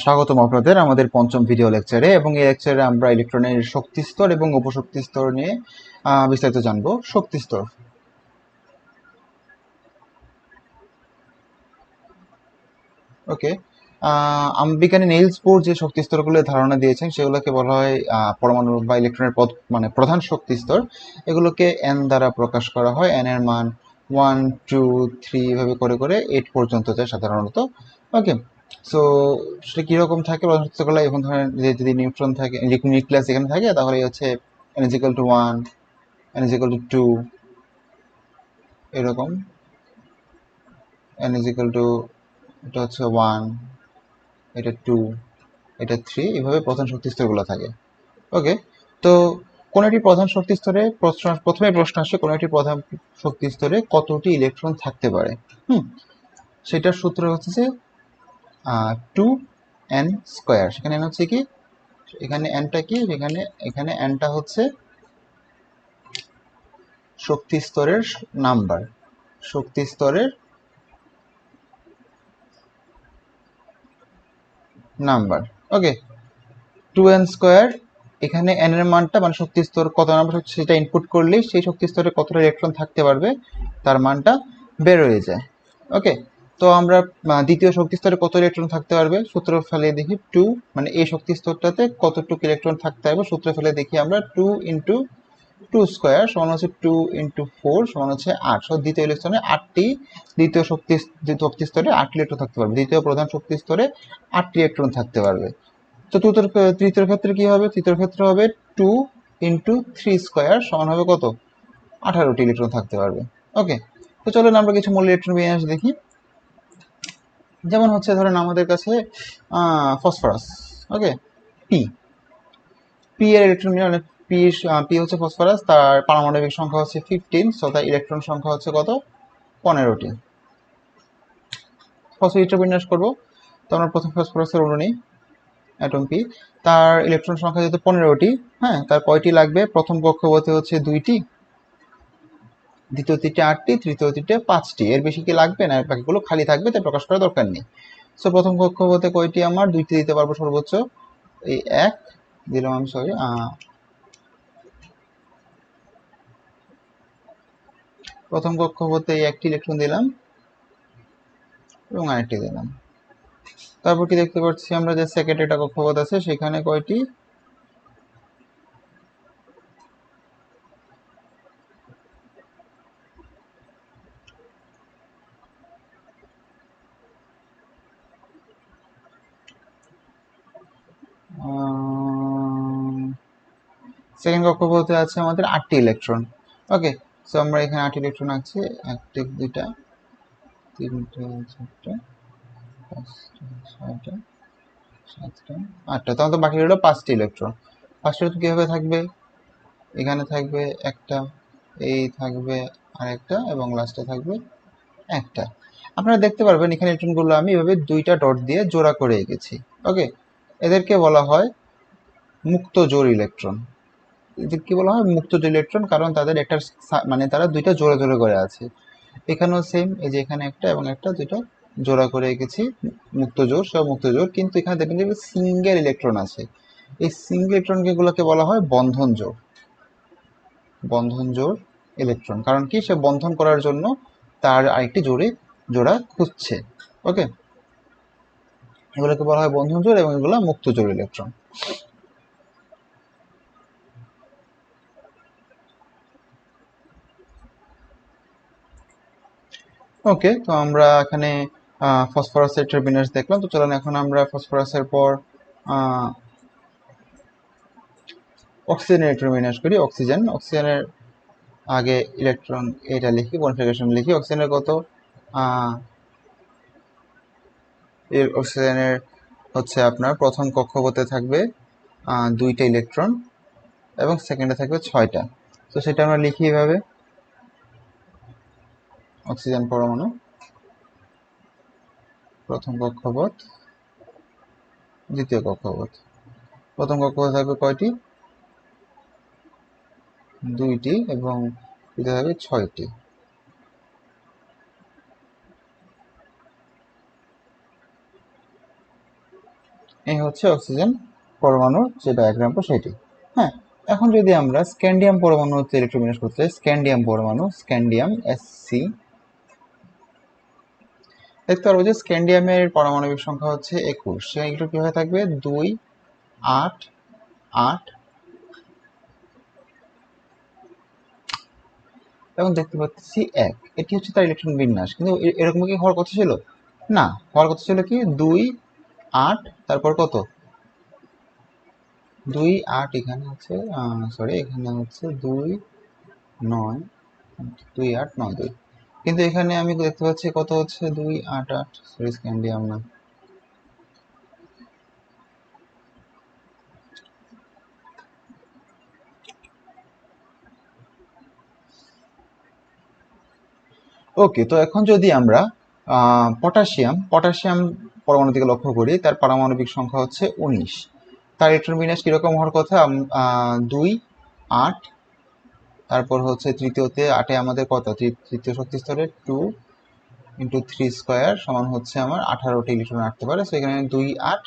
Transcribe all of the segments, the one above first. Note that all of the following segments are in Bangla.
স্বাগতম আপনাদের আমাদের পঞ্চম ভিডিও লেকচারে। এবং এই লেকচারে আমরা ইলেকট্রনের শক্তি স্তর এবং উপশক্তি স্তর নিয়ে বিস্তারিত জানবো। শক্তি স্তর। ওকে, বিজ্ঞানী নিলস বোর যে শক্তি স্তরগুলোর ধারণা দিয়েছেন সেগুলোকে বলা হয় পরমাণু বা ইলেকট্রনের প্রধান শক্তি স্তর। এগুলোকে এন দ্বারা প্রকাশ করা হয়। এন এর মান 1, 2, 3 এভাবে করে করে 8 পর্যন্ত যায় সাধারণত। ওকে, সো সেটা কিরকম থাকে প্রধান শক্তিগুলো? এখন ধরেন যে যদি নিউট্রন থাকে, নিউক্লিয়াস এখানে থাকে, তাহলে হচ্ছে n is equal to 1, n is equal to 2, এরকম n is equal to, এটা হচ্ছে 1, এটা 2, এটা 3, এভাবে প্রধান শক্তি স্তরগুলো থাকে। ওকে, তো কোন একটি প্রধান শক্তি স্তরে প্রথমে প্রশ্ন আসে কোন একটি প্রধান শক্তি স্তরে কতটি ইলেকট্রন থাকতে পারে। সেটার সূত্র হচ্ছে যে 2n স্কয়ার। সেখানে n হচ্ছে কি, এখানে nটা কি, এখানে nটা হচ্ছে শক্তি স্তরের নাম্বার, শক্তি স্তরের নাম্বার। ওকে, 2n স্কয়ার, এখানে n এর মানটা মানে শক্তি স্তর কত নাম্বার সেটা ইনপুট করলেই সেই শক্তি স্তরে কতটা ইলেকট্রন থাকতে পারবে তার মানটা বের হয়ে যায়। ওকে, তো আমরা দ্বিতীয় শক্তি স্তরে কত ইলেকট্রন থাকতে পারবে সূত্র ফেলে দেখি। 2 মানে এই শক্তি স্তরটাতে কতটুকু ইলেকট্রন থাকতে হবে সূত্র ফেলে দেখি আমরা। 2 ইন্টু 2 স্কয়ার সমান হচ্ছে 2 ইন্টু 4 সমান হচ্ছে 8। দ্বিতীয় ইলেকট্রনে 8টি, দ্বিতীয় শক্তি স্তরে 8 ইলেকট্রন থাকতে পারবে, দ্বিতীয় প্রধান শক্তি স্তরে 8টি ইলেকট্রন থাকতে পারবে। তৃতীয় ক্ষেত্রে কি হবে? তৃতীয় ক্ষেত্রে হবে 2 ইন্টু 3 স্কয়ার সমান হবে কত? 18টি ইলেকট্রন থাকতে পারবে। ওকে, তো চলুন আমরা কিছু মূল ইলেকট্রন বিন্যাস দেখি। যেমন হচ্ছে ধরেন আমাদের কাছে ফসফরাস। ওকে, পি পি এর ইলেকট্রন বিন্যাস, পি হচ্ছে ফসফরাস, তার পারমাণবিক সংখ্যা হচ্ছে 15, সো তার ইলেকট্রন সংখ্যা হচ্ছে কত? 15টি। ফসফেটের বিন্যাস করবো, তো আমরা প্রথম ফসফরাসের অণু নিই, অ্যাটম পি, তার ইলেকট্রন সংখ্যা যেহেতু 15টি, হ্যাঁ, তার কয়টি লাগবে? প্রথম কক্ষপথে হচ্ছে 2টি, দ্বিতীয়টিতে 8টি, তৃতীয়টিতে 5টি। এর বেশি কি লাগবে না? বাকিগুলো খালি থাকবে, তাই প্রকাশ করার দরকার নেই। সো প্রথম কক্ষপথে কয়টি? আমার 2টি দিতে পারবো সর্বোচ্চ, এই 1 দিলাম আমি, সরি, প্রথম কক্ষপথে এই 1টি ইলেকট্রন দিলাম এবং আরেকটি দিলাম। তারপর কি দেখতে পাচ্ছি আমরা যে সেকেন্ড একটা কক্ষপথ আছে, সেখানে কয়টি? সেকেন্ড কক্ষপথে আছে আমাদের 8টি ইলেকট্রন। ওকে, সো আমরা এখানে 8টি ইলেকট্রন আছে, 1টি, 2টা, 3টে, 4টে, 5টা, 6টা, 7টা, 8টা। তাহলে তো বাকি রইল 5টি ইলেকট্রন। 5টি ইলেকট্রন কিভাবে থাকবে? এখানে থাকবে একটা, এই থাকবে আরেকটা, এবং লাস্টে থাকবে একটা। আপনারা দেখতে পারবেন এখানে ইলেকট্রনগুলো আমি এভাবে 2টা ডট দিয়ে জোড়া করে এঁকেছি। ওকে, এদেরকে বলা হয় মুক্ত জোড় ইলেকট্রন। এদের কি বলা হয়? মুক্ত জোড় ইলেকট্রন, কারণ তাদের একটা মানে তারা 2টা জোড়া জোড়া করে আছে। এখানেও সেম, এই যে এখানে একটা এবং একটা, 2টা জোড়া করে এঁকেছি, মুক্ত জোড়, সব মুক্ত জোড়। কিন্তু এখানে দেখবেন যে সিঙ্গেল ইলেকট্রন আছে, এই সিঙ্গেল ইলেকট্রনগুলোকে বলা হয় বন্ধন জোড়। বন্ধন জোড় ইলেকট্রন, কারণ কি? সে বন্ধন করার জন্য তার আরেকটি জোড়া খুঁজছে। ওকে, এগুলোকে বলা হয় বন্ধন জোড় এবং এগুলো মুক্ত জোড় ইলেকট্রন। ওকে, তো আমরা এখানে ফসফরাসের বিন্যাস দেখলাম। তো চলুন এখন আমরা ফসফরাসের পর অক্সিজেনের ইলেকট্রন বিন্যাস করি। অক্সিজেনের আগে ইলেকট্রন এটা লিখি, কনফিগারেশন লিখি। অক্সিজেনের কত? অক্সিজেনের হচ্ছে আপনার প্রথম কক্ষপথে থাকবে 2টা ইলেকট্রন এবং সেকেন্ডে থাকবে 6টা। তো সেটা আমরা লিখি এভাবে, অক্সিজেন পরমাণু প্রথম কক্ষপথ, দ্বিতীয় কক্ষপথ। প্রথম কক্ষপথে থাকবে কয়টি? 2টি, এবং দ্বিতীয় থাকবে 6টি। এই হচ্ছে অক্সিজেন পরমাণুর যে ডায়াগ্রামটা সেটি। হ্যাঁ, এখন যদি আমরা স্ক্যান্ডিয়াম পরমাণুতে ইলেকট্রোবিন্যাস করতে চাই, স্ক্যান্ডিয়াম পরমাণু, স্ক্যান্ডিয়াম SC, দেখতে পারবো যে স্ক্যান্ডিয়ামের পারমাণবিক সংখ্যা হচ্ছে 21। সেগুলো কিভাবে থাকবে? 2, 8, 8 এবং দেখতে পাচ্ছি 1। এটি হচ্ছে তার ইলেকট্রন বিন্যাস। কিন্তু এরকম কি হওয়ার কথা ছিল? না, হওয়ার কথা ছিল কি 2, 8, তারপর কত? 2, 8 এখানে আছে, সরি এখানে হচ্ছে 2, 9, 2, 8, 9, 2। কিন্তু এখানে আমি দেখতে পাচ্ছি কত হচ্ছে? 2, 8, 8, সরি স্ক্যান্ডিয়াম না। ওকে, তো এখন যদি আমরা পটাশিয়াম পরমাণু দিকে লক্ষ্য করি, তার পারমাণবিক সংখ্যা হচ্ছে 19। তার ইলেকট্রন বিন্যাস কিরকম হওয়ার কথা? 2, 8, তারপর হচ্ছে তৃতীয়তে 8-এ আমাদের কত? তৃতীয় শক্তি স্তরে 2 × 3 স্কোয়ার সমান হচ্ছে আমার 18টি ইলেকট্রন রাখতে পারে। সো এখানে 2, 8,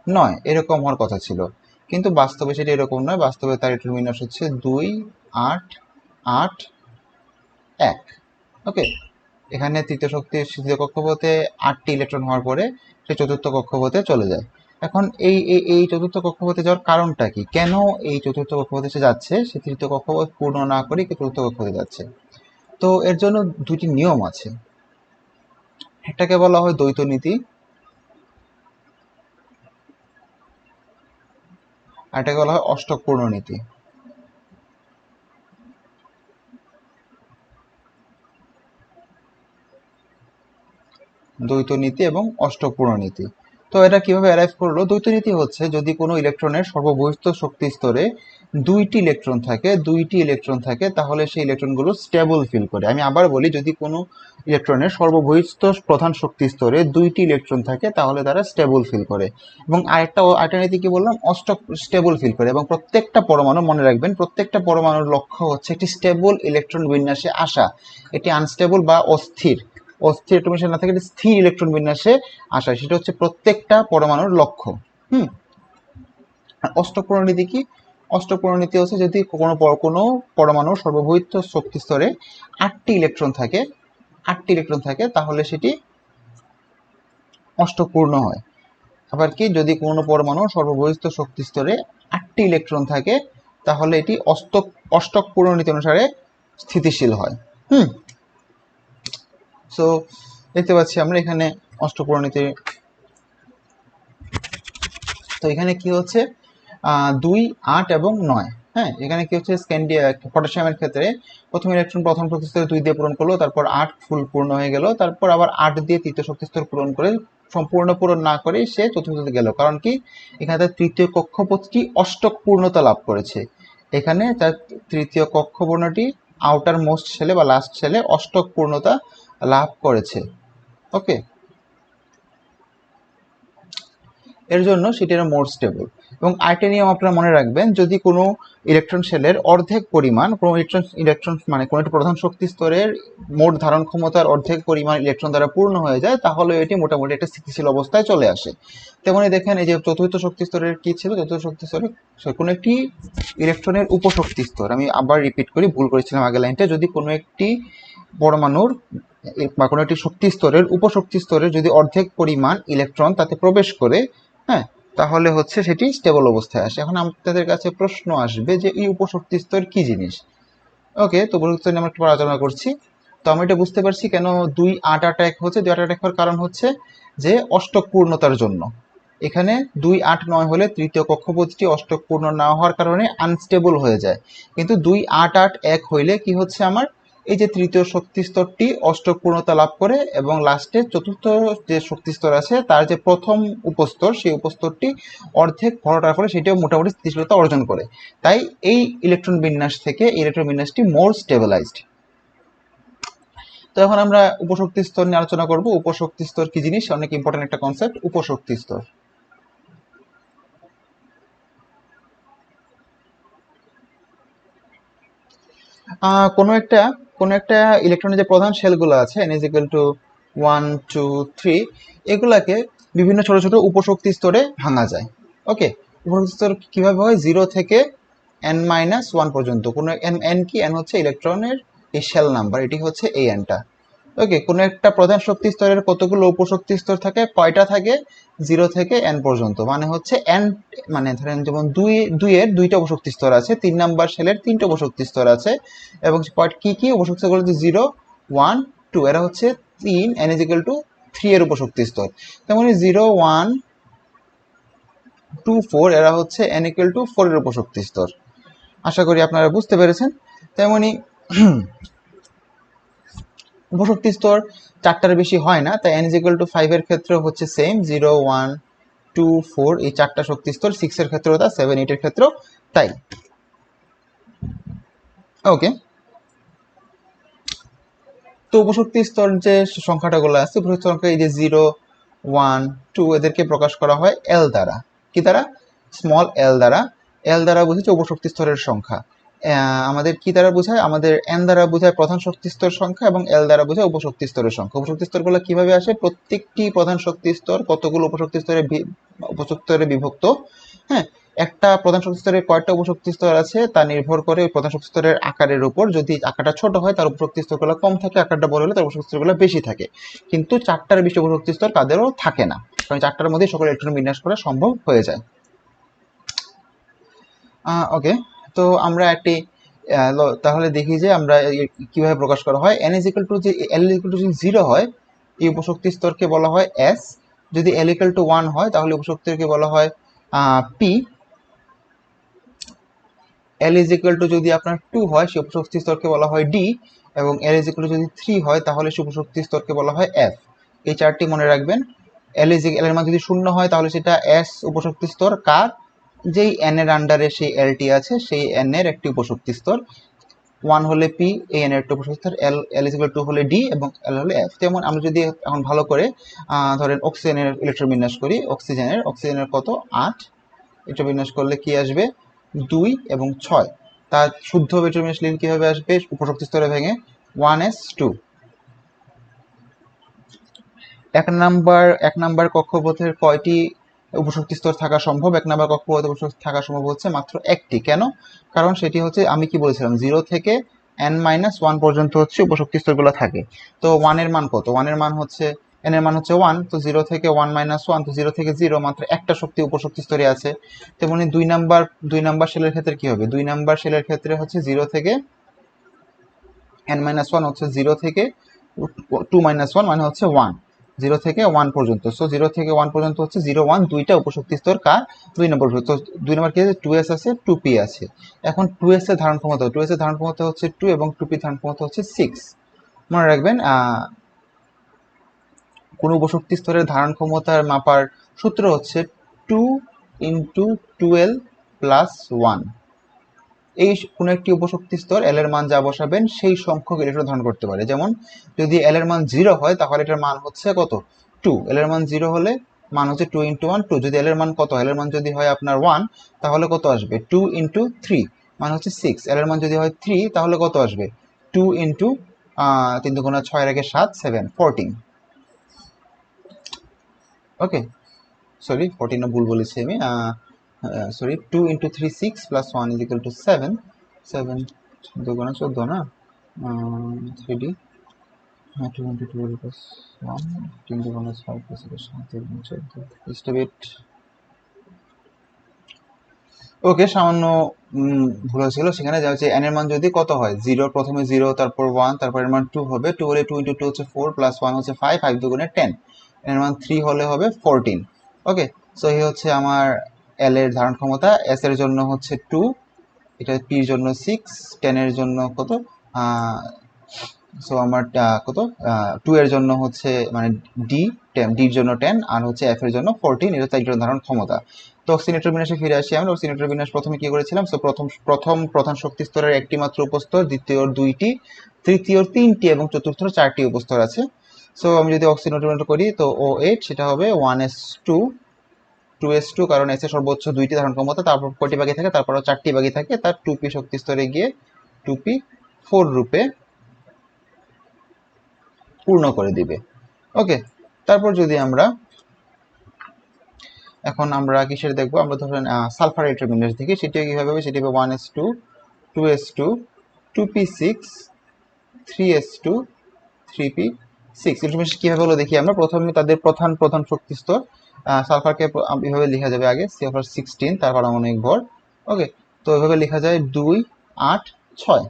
9 এরকম হওয়ার কথা ছিল, কিন্তু বাস্তবে সেটা এরকম নয়। বাস্তবে তার ইলেকট্রন বিন্যাস হচ্ছে 2, 8, 8, 1। ওকে, এখানে তৃতীয় কক্ষপথে 8টি ইলেকট্রন হওয়ার পরে সে চতুর্থ কক্ষপথে চলে যায়। এখন এই চতুর্থ কক্ষপথে যাওয়ার কারণটা কি? কেন এই চতুর্থ কক্ষপথে সে যাচ্ছে? সে তৃতীয় কক্ষপথ পূর্ণ না করে চতুর্থ কক্ষপথে যাচ্ছে। তো এর জন্য দুটি নিয়ম আছে। একটাকে বলা হয় দ্বৈত নীতি, আর এটাকে বলা হয় অষ্টক পূর্ণ নীতি। দ্বৈত নীতি এবং অষ্টক পূর্ণ নীতি। তো এটা কিভাবে অ্যারাইভ করলো? দ্বৈত নীতি হচ্ছে যদি কোনো ইলেকট্রনের সর্ববহিস্থ শক্তি স্তরে দুইটি ইলেকট্রন থাকে তাহলে সেই ইলেকট্রনগুলো স্টেবল ফিল করে। আমি আবার বলি, যদি কোনো ইলেকট্রনের সর্ববহিস্থ প্রধান শক্তি স্তরে দুইটি ইলেকট্রন থাকে তাহলে তারা স্টেবল ফিল করে। এবং আরেকটা নীতি কি বললাম? অষ্টক স্টেবল ফিল করে। এবং প্রত্যেকটা পরমাণু, মনে রাখবেন, প্রত্যেকটা পরমাণুর লক্ষ্য হচ্ছে একটি স্টেবল ইলেকট্রন বিন্যাসে আসা। এটি আনস্টেবল বা অস্থির ইলেকট্রন না থাকে, স্থির ইলেকট্রন বিন্যাসে আসা, সেটা হচ্ছে প্রত্যেকটা পরমাণুর লক্ষ্য। হুম। অষ্টক পরিণতি কি? অষ্টক পরিণতি হচ্ছে যদি কোনো পরমাণুর সর্ববহিস্থ শক্তি স্তরে 8টি ইলেকট্রন থাকে তাহলে সেটি অষ্টক পূর্ণ হয়। আবার কি, যদি কোনো পরমাণুর সর্ববহিস্থ শক্তি স্তরে 8টি ইলেকট্রন থাকে তাহলে এটি অষ্টক পূর্ণনীতি অনুসারে স্থিতিশীল হয়। হুম। সো দেখতে পাচ্ছি আমরা এখানে অষ্টক পূর্ণনীতি। তো এখানে কি হচ্ছে? 2, 8 এবং 9। হ্যাঁ, এখানে কি হচ্ছে? পটাশিয়ামের ক্ষেত্রে প্রথম ইলেকট্রন প্রথম শক্তি স্তরে 2 দিয়ে পূরণ করলো, তারপর 8 ফুল পূর্ণ হয়ে গেল, তারপর আবার 8 দিয়ে তৃতীয় শক্তি স্তর পূরণ করে সম্পূর্ণ পূরণ না করে সে চতুর্থতে গেল। কারণ কি? এখানে তার তৃতীয় কক্ষপথটি অষ্টক পূর্ণতা লাভ করেছে। এখানে তার তৃতীয় কক্ষপথটি আউটার মোস্ট শেলে বা লাস্ট শেলে অষ্টক পূর্ণতা লাভ করেছে। ওকে, এর জন্য সেটির মোর স্টেবল। এবং আরেকটা নিয়ম আপনারা মনে রাখবেন, যদি কোনো ইলেকট্রন শেলের অর্ধেক পরিমাণ, কোনো ইলেকট্রন মানে কোনো একটি প্রধান শক্তি স্তরের মোট ধারণ ক্ষমতার অর্ধেক পরিমাণ ইলেকট্রন দ্বারা পূর্ণ হয়ে যায়, তাহলে এটি মোটামুটি একটা স্থিতিশীল অবস্থায় চলে আসে। তেমনি দেখেন, এই যে চতুর্থ শক্তি স্তরের কি ছিল? চতুর্থ শক্তি স্তরে কোনো একটি ইলেকট্রনের উপশক্তি স্তর, আমি আবার রিপিট করি, ভুল করেছিলাম আগের লাইনটা, যদি কোনো একটি পরমাণুর বা কোনো একটি শক্তি স্তরের উপশক্তি স্তরের যদি অর্ধেক পরিমাণ ইলেকট্রন তাতে প্রবেশ করে, হ্যাঁ, তাহলে হচ্ছে সেটি স্টেবল অবস্থায় আসে। এখন আপনাদের কাছে প্রশ্ন আসবে যে এই উপশক্তি স্তর কি জিনিস? ওকে, তো উপশক্তি নিয়ে আমরা একটু আলোচনা করছি। তো আমি এটা বুঝতে পারছি কেন 2, 8, 8, 1 হচ্ছে। 2, 8, 8 হওয়ার কারণ হচ্ছে যে অষ্টক পূর্ণতার জন্য। এখানে 2, 8, 9 হলে তৃতীয় কক্ষপথটি অষ্টক পূর্ণ না হওয়ার কারণে আনস্টেবল হয়ে যায়। কিন্তু 2, 8, 8, 1 হইলে কি হচ্ছে? আমার এই যে তৃতীয় শক্তি স্তরটি অষ্টক পূর্ণতা লাভ করে এবং লাস্টে চতুর্থ যে শক্তি স্তর আছে তার যে প্রথম উপস্তর, সেই উপস্তরটি অর্ধেক ভরাটার ফলে সেটিও মোটামুটি স্থিতিশীলতা অর্জন করে। তাই এই ইলেকট্রন বিন্যাস থেকে ইলেকট্রন বিন্যাসটি মোর স্টেবিলাইজড। তো এখন আমরা উপশক্তি স্তর নিয়ে আলোচনা করব। উপশক্তি স্তর কি জিনিস? অনেক ইম্পর্টেন্ট একটা কনসেপ্ট, উপশক্তি স্তর। কোনো একটা ইলেকট্রনের যে প্রধান শেলগুলো আছে n = 1, 2, 3, এগুলাকে বিভিন্ন ছোট ছোট উপশক্তি স্তরে ভাঙা যায়। ওকে, উপশক্তি স্তর কিভাবে হয়? 0 থেকে n-1 পর্যন্ত। কোনো n কি? n হচ্ছে ইলেকট্রনের এই শেল নাম্বার, এটি হচ্ছে এই nটা। ওকে, কোনো একটা প্রধান শক্তি স্তরের কতগুলো উপশক্তি স্তর থাকে? কয়টা থাকে? 0 থেকে n পর্যন্ত। মানে হচ্ছে n, মানে ধরেন যেমন 2 এর 2টা উপশক্তি স্তর আছে, 3 নাম্বার শেলের 3টা উপশক্তি স্তর আছে, এবং কি কি উপশক্তি স্তরগুলো? 0, 1, 2, এরা হচ্ছে 3, n = 3 এর উপশক্তি স্তর। তেমনি 0, 1, 2, 4 এরা হচ্ছে n = 4 এর উপশক্তি স্তর। আশা করি আপনারা বুঝতে পেরেছেন। তেমনি উপশক্তি স্তর 4টার বেশি হয় না, তাই n = 5 এর ক্ষেত্রে হচ্ছে সেম, 0, 1, 2, 4 এই 4টা শক্তি স্তর। 6 এর ক্ষেত্রেও তা, 7, 8 এর ক্ষেত্রেও তাই। ওকে, তো উপশক্তি স্তর যে সংখ্যাটাগুলো আছে, উপশক্তি সংখ্যা এই যে 0, 1, 2 এদেরকে প্রকাশ করা হয় L দ্বারা। কি দ্বারা? স্মল l দ্বারা। L দ্বারা বোঝাচ্ছে উপশক্তি স্তরের সংখ্যা। আমাদের কি দ্বারা বোঝায়? আমাদের n দ্বারা বোঝায় প্রধান শক্তি স্তর সংখ্যা, এবং L দ্বারা বোঝায় উপশক্তি স্তরের সংখ্যা। উপশক্তি স্তরগুলো কিভাবে আসে? প্রত্যেকটি প্রধান শক্তি স্তর কতগুলো উপশক্তি স্তরে বিভক্ত। হ্যাঁ, একটা প্রধান শক্তি স্তরে কয়টা উপশক্তি স্তর আছে তা নির্ভর করে ওই প্রধান শক্তি স্তরের আকারের উপর। যদি আকারটা ছোট হয় তার উপশক্তি স্তরগুলো কম থাকে, আকারটা বড় হলে তার উপশক্তি স্তরগুলো বেশি থাকে। কিন্তু 4টার বেশি উপশক্তি স্তর কাদেরও থাকে না, কারণ 4টার মধ্যেই সকল ইলেকট্রন বিন্যাস করা সম্ভব হয়ে যায়। ওকে, তো আমরা একটি তাহলে দেখি যে আমরা কিভাবে প্রকাশ করা হয়। n = যে l = যদি 0 হয়, এই উপশক্তি স্তরকে বলা হয় s। যদি l = 1 হয় তাহলে উপশক্তিকে বলা হয় p। l = যদি আপনার 2 হয় সেই উপশক্তি স্তরকে বলা হয় d, এবং l = যদি 3 হয় তাহলে সেই উপশক্তি স্তরকে বলা হয় f। এই 4টি মনে রাখবেন। l এর মান যদি 0 হয় তাহলে সেটা s উপশক্তি স্তর। কার? যেই n এর আন্ডারে সেই lটি আছে সেই n এর একটি উপশক্তি স্তর। 1 হলে p, এই n এর একটা উপশক্তি স্তর। l = 2 হলে d, এবং l হলে f। যেমন আমরা যদি এখন ভালো করে ধরেন অক্সিজেনের ইলেকট্রন বিন্যাস করি, অক্সিজেনের কত? 8। এটা বিন্যাস করলে কি আসবে? 2 এবং 6। তার শুদ্ধ ইলেকট্রন বিন্যাস লিখলে কিভাবে আসবে? উপশক্তি স্তরে ভেঙে 1s2। এক নাম্বার কক্ষপথের কয়টি উপশক্তি স্তর থাকা সম্ভব? 1 নাম্বার কক্ষপথে উপশক্তি থাকা সম্ভব হচ্ছে মাত্র একটি। কেন? কারণ সেটি হচ্ছে, আমি কি বলেছিলাম, 0 থেকে n-1 পর্যন্ত হচ্ছে উপশক্তি স্তরগুলো থাকে। তো 1 এর মান কত? 1 এর মান হচ্ছে, n এর মান হচ্ছে 1, তো 0 থেকে 1-1, তো 0 থেকে 0 মাত্র একটা উপশক্তি স্তরে আছে। তেমনি 2 নাম্বার শেলের ক্ষেত্রে কি হবে? 2 নাম্বার শেলের ক্ষেত্রে হচ্ছে 0 থেকে n-1 হচ্ছে 0 থেকে 2-1 মানে হচ্ছে 1। 0 থেকে 1 পর্যন্ত। সো 0 থেকে 1 পর্যন্ত হচ্ছে 0, 1 দুইটা উপশক্তি স্তর। কার? 2 নম্বর। তো 2 নম্বর কি আছে? 2s আছে, 2p আছে। এখন 2s এর ধারণ ক্ষমতা হচ্ছে 2, এবং 2p ধারণ ক্ষমতা হচ্ছে 6। মনে রাখবেন, কোন উপশক্তি স্তরের ধারণ ক্ষমতার মাপার সূত্র হচ্ছে 2 × 12 + 1। এই কোনো একটি উপশক্তি স্তর l এর মান যা বসাবেন সেই সংখ্যক ইলেকট্রন ধারণ করতে পারে। যেমন যদি l এর মান 0 হয় তাহলে এটার মান হচ্ছে কত? 2। l এর মান 0 হলে মান হচ্ছে 2 × 1, 2। যদি l এর মান কত? l এর মান যদি হয় আপনার 1 তাহলে কত আসবে? 2 × 3 মান হচ্ছে 6। l এর মান যদি হয় 3 তাহলে কত আসবে? 2 × 3 × 6 এর আগে 7, 7, 14। ওকে, সরি 14 না, ভুল বলেছি আমি। সরি, 2 × 3 6 + 1 = 7। 7 2 × 14 না, 3d, 2 × 12 + 1, 3 2 × 5 + 7 14। ওকে, সামান্য ভুল হয়েছিল সেখানে। যা হচ্ছে n এর মান যদি কত হয়? 0, প্রথমে 0, তারপর 1, তারপর এর মান 2 হবে। 2 হলে 2 × 2 হচ্ছে 4, + 1 হচ্ছে 5, 5 2 × 10। n এর মান 3 হলে হবে 14। ওকে, সো এই হচ্ছে আমার l এর ধারণ ক্ষমতা। s এর জন্য হচ্ছে 2, এটা p এর জন্য 6, 10 এর জন্য কত? সো আমার কত? 2 এর জন্য হচ্ছে মানে d, d এর জন্য 10, আর হচ্ছে f এর জন্য 14। এটা হচ্ছে ইলেকট্রন ধারণ ক্ষমতা। তো অক্সিজেনেটর বিন্যাসে ফিরে আসি আমরা। অক্সিজেনেটর বিন্যাস প্রথমে কি করেছিলাম? সো প্রথম প্রধান শক্তি স্তরের একটি মাত্র উপস্তর, দ্বিতীয় 2টি, তৃতীয় 3টি, এবং চতুর্থ 4টি উপস্তর আছে। সো আমি যদি অক্সিজেনেটর করি তো OH সেটা হবে 1s2, 2s2, কারণ s এর সর্বোচ্চ 2টি ধারণ ক্ষমতা, তারপর কয়টি বাকি থাকে? তারপরও 4টি বাকি থাকে। তার 2p শক্তি স্তরে গিয়ে 2p4 রূপে পূর্ণ করে দিবে। ওকে, তারপর যদি আমরা এখন আমরা কিসের দেখবো, আমরা ধরেন সালফার ইলেকট্রোমিনাস দেখি, সেটিও কীভাবে হবে, সেটি হবে 1s2 2s2 2p6 3s2 3p6। ইলেকট্রোমিনাস কীভাবে হলো দেখি আমরা। প্রথমে তাদের প্রধান প্রধান শক্তি স্তর, সালফারকে এভাবে লেখা যাবে আগে CF16 তার পারমাণবিক ভর। ওকে, তো এভাবে লেখা যায় 2 8 6।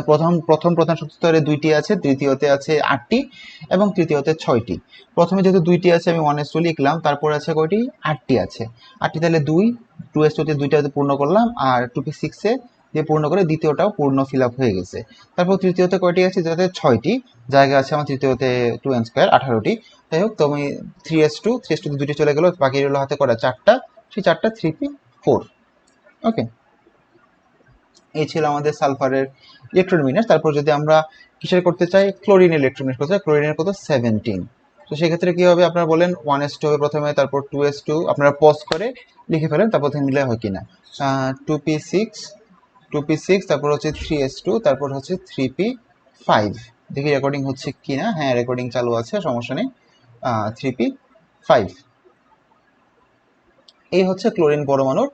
প্রথম প্রধান শক্তি স্তরে 2টি আছে, দ্বিতীয়তে আছে 8টি এবং তৃতীয়তে 6টি। প্রথমে যেহেতু 2টি আছে আমি 1s2 লিখলাম, তারপর আছে কয়টি, 8টি আছে। 8টি তাহলে 2s2তে 2টা পূর্ণ করলাম, আর 2p6 এ দিয়ে পূর্ণ করে দ্বিতীয়টাও পূর্ণ ফিল আপ হয়ে গেছে। তারপর তৃতীয়তে কয়টি আছে, যাতে 6টি জায়গা আছে আমার তৃতীয়তে 2n স্কয়ার 18টি। যাই হোক, তো আমি 3s2 তে 2টি চলে গেল, বাকি রইল হাতে করা 4টা, সেই 4টা 3p4। ওকে, এই ছিল আমাদের সালফারের ইলেকট্রোমিনাস। তারপর যদি আমরা কিসের করতে চাই, ক্লোরিন ইলেকট্রোমিনাস করতে চাই, ক্লোরিনের কত 17। তো সেক্ষেত্রে কি হবে, আপনারা বলেন 1s2 হবে প্রথমে, তারপর 2s2 আপনারা পজ করে লিখে ফেলেন, তারপর মিলে হয় কিনা। 2p6 তারপর হচ্ছে 3s2 তারপর হচ্ছে 3p5। দেখি রেকর্ডিং হচ্ছে কিনা। হ্যাঁ, রেকর্ডিং চালু আছে, সমস্যা নেই। 3p5 এই হচ্ছে ক্লোরিন পরমাণুর